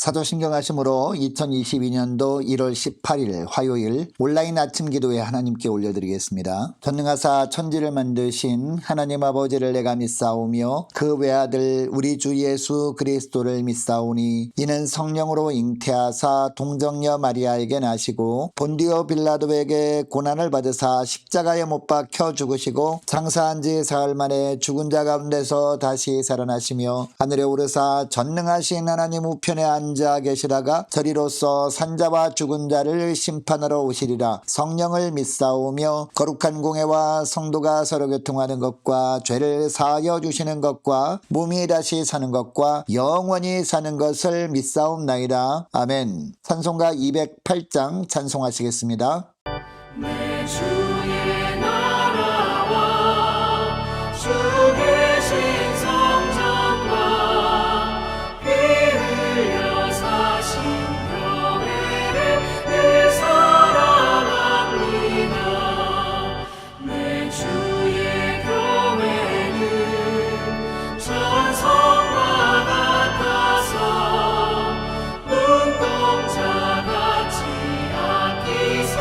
사도신경 하심으로 2022년도 1월 18일 화요일 온라인 아침 기도에 하나님께 올려드리겠습니다. 전능하사 천지를 만드신 하나님 아버지를 내가 믿사오며 그 외아들 우리 주 예수 그리스도를 믿사오니 이는 성령으로 잉태하사 동정녀 마리아에게 나시고 본디오 빌라도에게 고난을 받으사 십자가에 못 박혀 죽으시고 장사한 지 사흘 만에 죽은 자 가운데서 다시 살아나시며 하늘에 오르사 전능하신 하나님 우편에 앉아 계시다가 저리로서 산자와 죽은 자를 심판하러 오시리라. 성령을 믿사오며 거룩한 공회와 성도가 서로 교통하는 것과 죄를 사하여 주시는 것과 몸이 다시 사는 것과 영원히 사는 것을 믿사옵나이다. 아멘. 찬송가 208장 찬송하시겠습니다. 내 주의 나라와 주 계신 성전과 피 흘려 사신 교회를 늘 사랑합니다. 내 주의 교회는 전성과 같아서 눈동자같이 아끼사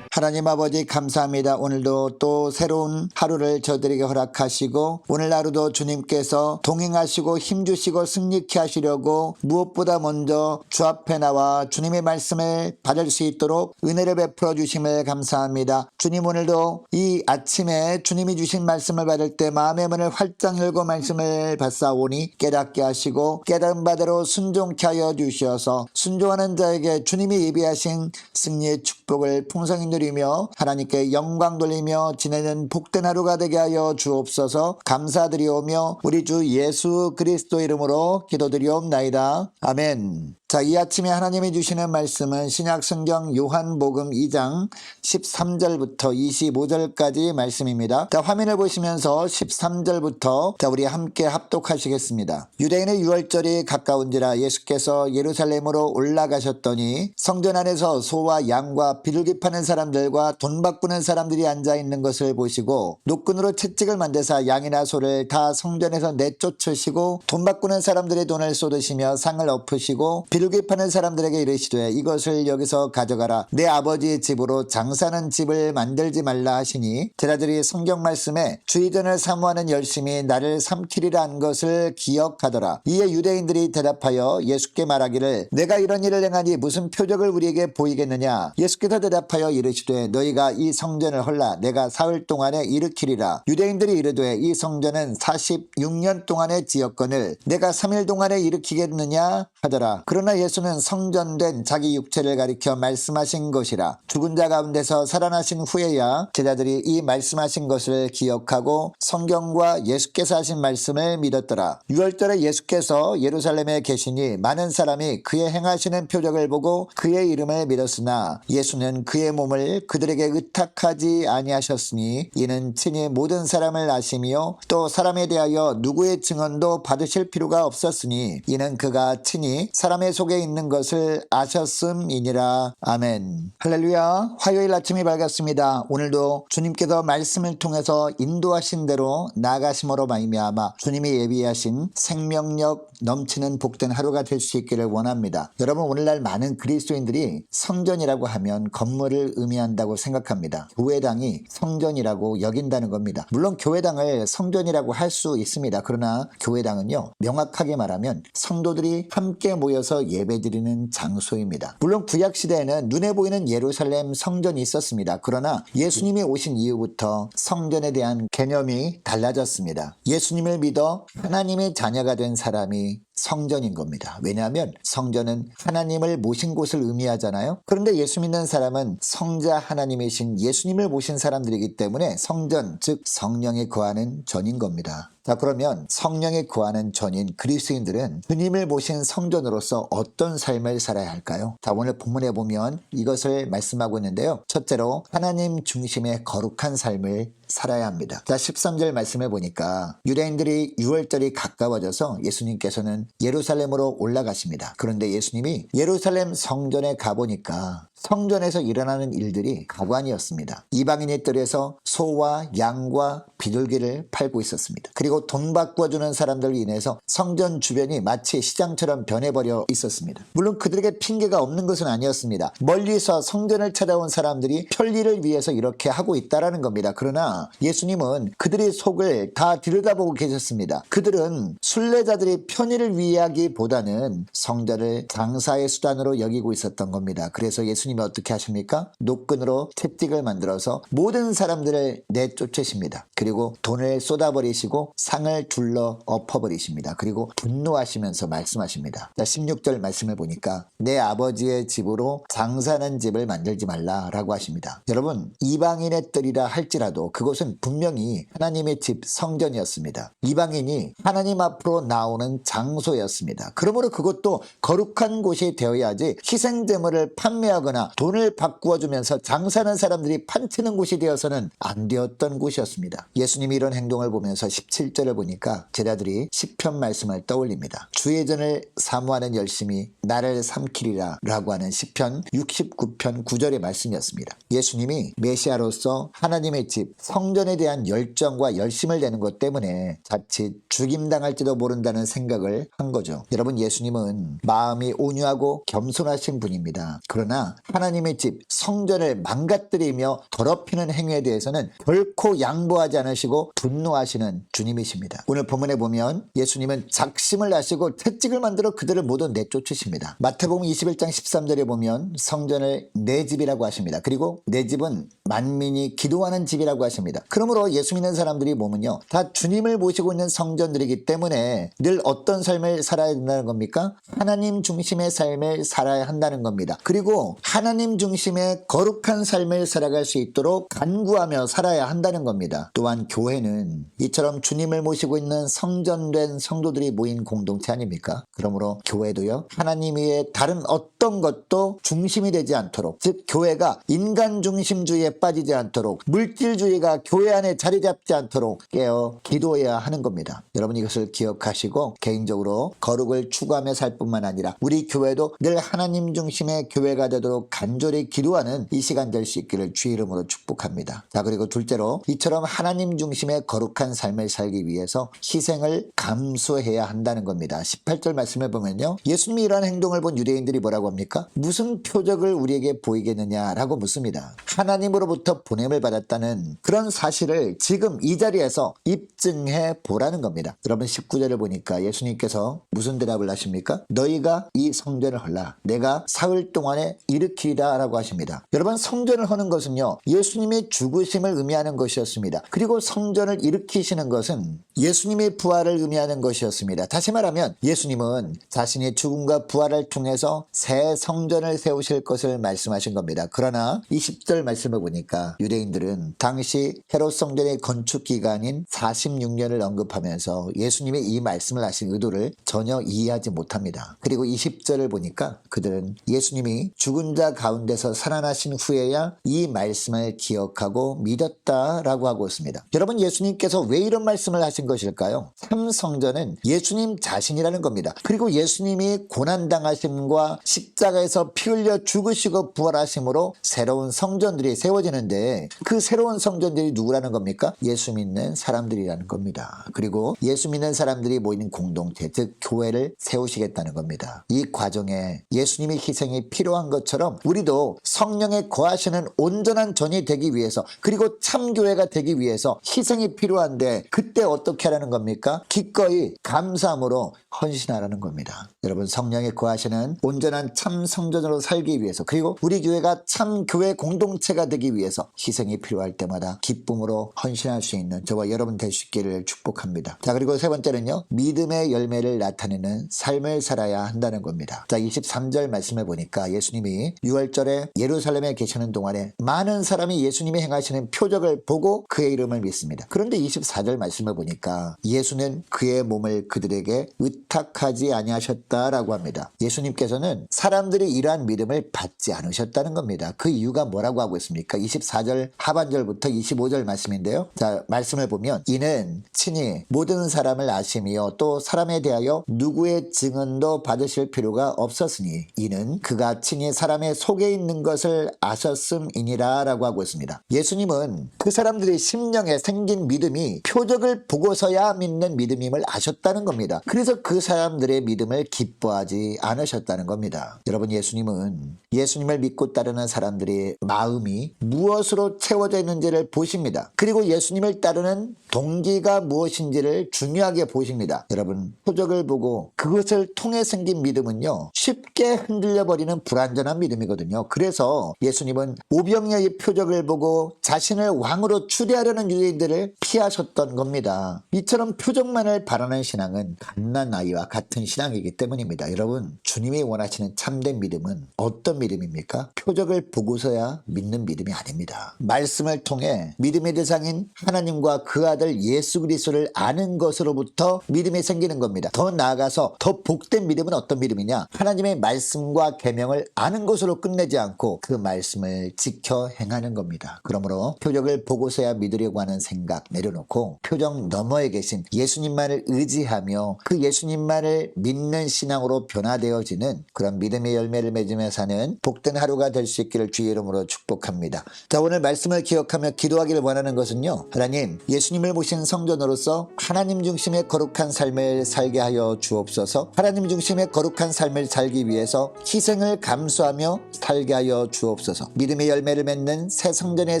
하나님 아버지 감사합니다. 오늘도 또 새로운 하루를 저들에게 허락하시고 오늘 하루도 주님께서 동행하시고 힘주시고 승리케 하시려고 무엇보다 먼저 주 앞에 나와 주님의 말씀을 받을 수 있도록 은혜를 베풀어 주심을 감사합니다. 주님, 오늘도 이 아침에 주님이 주신 말씀을 받을 때 마음의 문을 활짝 열고 말씀을 받사오니 깨닫게 하시고 깨달은 바대로 순종케 하여 주시어서 순종하는 자에게 주님이 예비하신 승리의 축복을 풍성히 누리며 하나님께 영광 돌리며 지내는 복된 하루가 되게 하여 주옵소서. 감사드리오며 우리 주 예수 그리스도 이름으로 기도드리옵나이다. 아멘. 자, 이 아침에 하나님이 주시는 말씀은 신약성경 요한복음 2장 13절부터 25절까지 말씀입니다. 자, 화면을 보시면서 13절부터 우리 함께 합독하시겠습니다. 유대인의 유월절이 가까운지라 예수께서 예루살렘으로 올라가셨더니 성전 안에서 소와 양과 비둘기 파는 사람들과 돈 바꾸는 사람들이 앉아있는 것을 보시고 노끈으로 채찍을 만드사 양이나 소를 다 성전에서 내쫓으시고 돈 바꾸는 사람들의 돈을 쏟으시며 상을 엎으시고 비둘기 파는 사람들에게 이르시되 이것을 여기서 가져가라. 내 아버지의 집으로 장사하는 집을 만들지 말라 하시니 제자들이 성경 말씀에 주의전을 사모하는 열심히 나를 삼키리라 한 것을 기억하더라. 이에 유대인들이 대답하여 예수께 말하기를 내가 이런 일을 행하니 무슨 표적을 우리에게 보이겠느냐. 예수께서 대답하여 이르시되 너희가 이 성전을 헐라 내가 사흘 동안에 일으키리라. 유대인들이 이르되 이 성전은 46년 동안에 지었거늘 내가 3일 동안에 일으키겠느냐 하더라. 그러나 예수는 성전된 자기 육체를 가리켜 말씀하신 것이라. 죽은 자 가운데서 살아나신 후에야 제자들이 이 말씀하신 것을 기억하고 성경과 예수께서 하신 말씀을 믿었더라. 유월절에 예수께서 예루살렘에 계시니 많은 사람이 그의 행하시는 표적을 보고 그의 이름을 믿었으나 예수는 그의 몸을 그들에게 의탁하지 아니하셨으니 이는 친히 모든 사람을 아시며 또 사람에 대하여 누구의 증언도 받으실 필요가 없었으니 이는 그가 친히 사람의 속에 있는 것을 아셨음이니라. 아멘. 할렐루야. 화요일 아침이 밝았습니다. 오늘도 주님께서 말씀을 통해서 인도하신 대로 나아가심으로 말미암아 주님이 예비하신 생명력 넘치는 복된 하루가 될 수 있기를 원합니다. 여러분, 오늘날 많은 그리스도인들이 성전이라고 하면 건물을 의미한다고 생각합니다. 교회당이 성전이라고 여긴다는 겁니다. 물론 교회당을 성전이라고 할 수 있습니다. 그러나 교회당은요, 명확하게 말하면 성도들이 함께 모여서 예배드리는 장소입니다. 물론 구약시대에는 눈에 보이는 예루살렘 성전이 있었습니다. 그러나 예수님이 오신 이후부터 성전에 대한 개념이 달라졌습니다. 예수님을 믿어 하나님의 자녀가 된 사람이 성전인 겁니다. 왜냐하면 성전은 하나님을 모신 곳을 의미하잖아요. 그런데 예수 믿는 사람은 성자 하나님이신 예수님을 모신 사람들이기 때문에 성전, 즉 성령이 거하는 전인 겁니다. 자, 그러면 성령이 거하는 전인 그리스도인들은 주님을 모신 성전으로서 어떤 삶을 살아야 할까요? 자, 오늘 본문에 보면 이것을 말씀하고 있는데요. 첫째로 하나님 중심의 거룩한 삶을 살아야 합니다. 자, 13절 말씀해 보니까 유대인들이 유월절이 가까워져서 예수님께서는 예루살렘으로 올라가십니다. 그런데 예수님이 예루살렘 성전에 가보니까 성전에서 일어나는 일들이 가관이었습니다. 이방인의 뜰에서 소와 양과 비둘기를 팔고 있었습니다. 그리고 돈 바꿔주는 사람들로 인해서 성전 주변이 마치 시장처럼 변해버려 있었습니다. 물론 그들에게 핑계가 없는 것은 아니었습니다. 멀리서 성전을 찾아온 사람들이 편리를 위해서 이렇게 하고 있다라는 겁니다. 그러나 예수님은 그들의 속을 다 들여다보고 계셨습니다. 그들은 순례자들의 편의를 위하기보다는 성전을 장사의 수단으로 여기고 있었던 겁니다. 그래서 예수님이 어떻게 하십니까? 노끈으로 채찍을 만들어서 모든 사람들을 내쫓으십니다. 그리고 돈을 쏟아버리시고 상을 둘러 엎어버리십니다. 그리고 분노하시면서 말씀하십니다. 16절 말씀을 보니까 내 아버지의 집으로 장사하는 집을 만들지 말라라고 하십니다. 여러분, 이방인의 뜰이라 할지라도 그것은 분명히 하나님의 집 성전이었습니다. 이방인이 하나님 앞으로 나오는 장소였습니다. 그러므로 그것도 거룩한 곳이 되어야지 희생제물을 판매하거나 돈을 바꾸어 주면서 장사하는 사람들이 판치는 곳이 되어서는 안 되었던 곳이었습니다. 예수님이 이런 행동을 보면서 17절을 보니까 제자들이 시편 말씀을 떠올립니다. 주의 전을 사모하는 열심이 나를 삼키리라 라고 하는 시편 69편 9절의 말씀이었습니다. 예수님이 메시아로서 하나님의 집 성전에 대한 열정과 열심을 내는 것 때문에 자칫 죽임당할지도 모른다는 생각을 한 거죠. 여러분, 예수님은 마음이 온유하고 겸손하신 분입니다. 그러나 하나님의 집 성전을 망가뜨리며 더럽히는 행위에 대해서는 결코 양보하지 않으시고 분노하시는 주님이십니다. 오늘 본문에 보면 예수님은 작심을 하시고 채찍을 만들어 그들을 모두 내쫓으십니다. 마태복음 21장 13절에 보면 성전을 내 집이라고 하십니다. 그리고 내 집은 만민이 기도하는 집이라고 하십니다. 그러므로 예수 믿는 사람들이 보면요, 다 주님을 모시고 있는 성전들이기 때문에 늘 어떤 삶을 살아야 된다는 겁니까? 하나님 중심의 삶을 살아야 한다는 겁니다. 그리고 하나님 중심의 거룩한 삶을 살아갈 수 있도록 간구하며 살아야 한다는 겁니다. 또한 교회는 이처럼 주님을 모시고 있는 성전된 성도들이 모인 공동체 아닙니까? 그러므로 교회도요, 하나님 외에 다른 어떤 것도 중심이 되지 않도록, 즉 교회가 인간 중심주의에 빠지지 않도록, 물질주의가 교회 안에 자리 잡지 않도록 깨어 기도해야 하는 겁니다. 여러분, 이것을 기억하시고 개인적으로 거룩을 추구하며 살 뿐만 아니라 우리 교회도 늘 하나님 중심의 교회가 되도록 간절히 기도하는 이 시간 될 수 있기를 주의 이름으로 축복합니다. 자, 그리고 둘째로 이처럼 하나님 중심의 거룩한 삶을 살기 위해서 희생을 감수해야 한다는 겁니다. 18절 말씀해 보면요, 예수님이 이러한 행동을 본 유대인들이 뭐라고 합니까? 무슨 표적을 우리에게 보이겠느냐라고 묻습니다. 하나님으로부터 보냄을 받았다는 그런 사실을 지금 이 자리에서 입증해 보라는 겁니다. 여러분, 19절을 보니까 예수님께서 무슨 대답을 하십니까? 너희가 이 성전을 헐라 내가 사흘 동안에 일으키리라 라고 하십니다. 여러분, 성전을 허는 것은요, 예수님의 죽으심을 의미하는 것이었습니다. 그리고 성전을 일으키시는 것은 예수님의 부활을 의미하는 것이었습니다. 다시 말하면 예수님은 자신의 죽음과 부활을 통해서 새 성전을 세우실 것을 말씀하신 겁니다. 그러나 20절 말씀을 보니까 유대인들은 당시 헤롯 성전의 건축 기간인 46년을 언급하면서 예수님의 이 말씀을 하신 의도를 전혀 이해하지 못합니다. 그리고 20절을 보니까 그들은 예수님이 죽은 자 가운데서 살아나신 후에야 이 말씀을 기억하고 믿었다라고 하고 있습니다. 여러분, 예수님께서 왜 이런 말씀을 하신 것일까요? 참성전은 예수님 자신이라는 겁니다. 그리고 예수님이 고난당하심과 십자가에서 피 흘려 죽으시고 부활하심으로 새로운 성전들이 세워진 세워지는데 그 새로운 성전들이 누구라는 겁니까? 예수 믿는 사람들이라는 겁니다. 그리고 예수 믿는 사람들이 모이는 공동체, 즉 교회를 세우시겠다는 겁니다. 이 과정에 예수님의 희생이 필요한 것처럼 우리도 성령에 거하시는 온전한 전이 되기 위해서, 그리고 참교회가 되기 위해서 희생이 필요한데, 그때 어떻게 하라는 겁니까? 기꺼이 감사함으로 헌신하라는 겁니다. 여러분, 성령에 거하시는 온전한 참 성전으로 살기 위해서, 그리고 우리 교회가 참 교회 공동체가 되기 위해서 희생이 필요할 때마다 기쁨으로 헌신할 수 있는 저와 여러분 될 수 있기를 축복합니다. 자, 그리고 세 번째는요, 믿음의 열매를 나타내는 삶을 살아야 한다는 겁니다. 자, 23절 말씀을 보니까 예수님이 6월절에 예루살렘에 계시는 동안에 많은 사람이 예수님이 행하시는 표적을 보고 그의 이름을 믿습니다. 그런데 24절 말씀을 보니까 예수는 그의 몸을 그들에게 의탁하지 아니하셨다라고 합니다. 예수님께서는 사람들이 이러한 믿음을 받지 않으셨다는 겁니다. 그 이유가 뭐라고 하고 있습니까? 24절 하반절부터 25절 말씀인데요. 자, 말씀을 보면 이는 친히 모든 사람을 아시며 또 사람에 대하여 누구의 증언도 받으실 필요가 없었으니 이는 그가 친히 사람의 속에 있는 것을 아셨음이니라 라고 하고 있습니다. 예수님은 그 사람들의 심령에 생긴 믿음이 표적을 보고서야 믿는 믿음임을 아셨다는 겁니다. 그래서 그 사람들의 믿음을 기뻐하지 않으셨다는 겁니다. 여러분, 예수님을 믿고 따르는 사람들의 마음이 무엇으로 채워져 있는지를 보십니다. 그리고 예수님을 따르는 동기가 무엇인지를 중요하게 보십니다. 여러분, 표적을 보고 그것을 통해 생긴 믿음은요, 쉽게 흔들려버리는 불완전한 믿음이거든요. 그래서 예수님은 오병이어의 표적을 보고 자신을 왕으로 추대하려는 유대인들을 피하셨던 겁니다. 이처럼 표적만을 바라는 신앙은 갓난아이와 같은 신앙이기 때문입니다. 여러분, 주님이 원하시는 참된 믿음은 어떤 믿음입니까? 표적을 보고서야 믿는 믿음이 아닙니다. 말씀을 통해 믿음의 대상인 하나님과 그 아들 예수 그리스도를 아는 것으로부터 믿음이 생기는 겁니다. 더 나아가서 더 복된 믿음은 어떤 믿음이냐? 하나님의 말씀과 계명을 아는 것으로 끝내지 않고 그 말씀을 지켜 행하는 겁니다. 그러므로 표적을 보고서야 믿으려고 하는 생각 내려놓고 표적 너머에 계신 예수님만을 의지하며 그 예수님만을 믿는 신앙으로 변화되어지는 그런 믿음의 열매를 맺으며 사는 복된 하루가 될 수 있기를 주의 이름으로 축복합니다. 자, 오늘 말씀을 기억하며 기도하기를 원하는 것은요, 하나님, 예수님을 모신 성전으로서 하나님 중심의 거룩한 삶을 살게 하여 주옵소서. 하나님 중심의 거룩한 삶을 살기 위해서 희생을 감수하며 살게 하여 주옵소서. 믿음의 열매를 맺는 새 성전의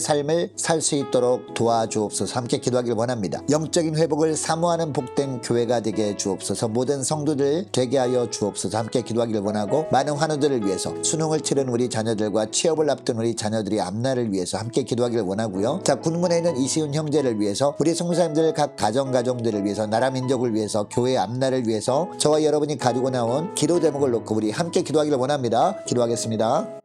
삶을 살 수 있도록 도와주옵소서. 함께 기도하기를 원합니다. 영적인 회복을 사모하는 복된 교회가 되게 주옵소서. 모든 성도들 되게 하여 주옵소서. 함께 기도하기를 원하고, 많은 환우들을 위해서, 수능을 치른 우리 자녀들과 취업을 앞둔 우리 자녀들의 앞날을 위해서 함께 기도하기를 원하고요. 자, 군문에 있는 이시훈 형제를 위해서, 우리 성도사님들 각 가정들을 위해서, 나라 민족을 위해서, 교회의 앞날을 위해서 저와 여러분이 가지고 나온 기도 제목을 놓고 우리 함께 기도하기를 원합니다. 기도하겠습니다.